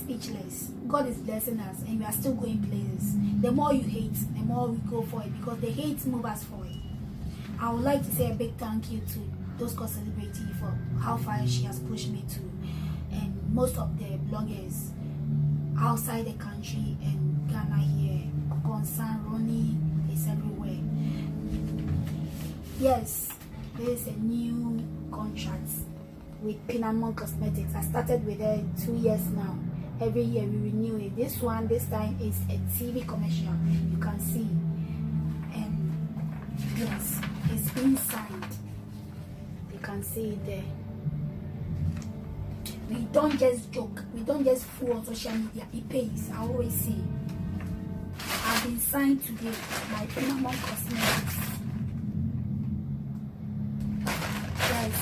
speechless. God is blessing us and we are still going places. The more you hate, the more we go for it, because the hate moves us forward. I would like to say a big thank you to those called Celebrity for how far she has pushed me to, and most of the bloggers outside the country and Ghana here. Concern Ronnie is everywhere. Yes, there is a new contract with Pinamon Cosmetics. I started with her 2 years now. Every year we renew it. This time is a TV commercial. You can see, and yes, it's been signed. You can see it there. We don't just joke. We don't just fool on social media. It pays. I always say. I've been signed today by Pinamon Cosmetics. Guys,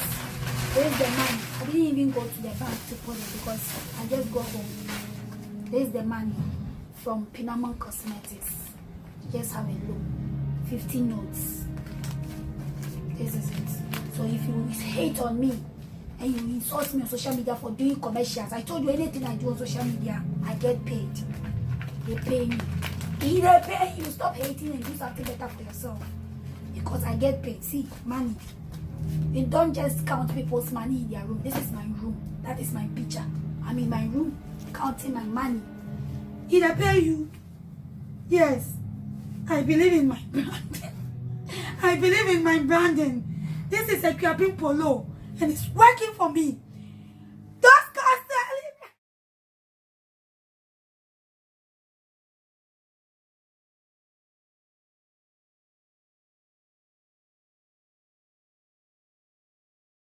there's the money. I didn't even go to the bank to put it because I just go home. There's the money from Pinamon Cosmetics. Just have a look. 15 notes. This is it. So if you hate on me and you insult me on social media for doing commercials, I told you anything I do on social media, I get paid. They pay me. If they pay you, stop hating and do something better for yourself. Because I get paid. See, money. You don't just count people's money in their room. This is my room. That is my picture. I'm in my room counting my money. Did I pay you? Yes. I believe in my branding. I believe in my branding. This is a Equiaping Polo and it's working for me.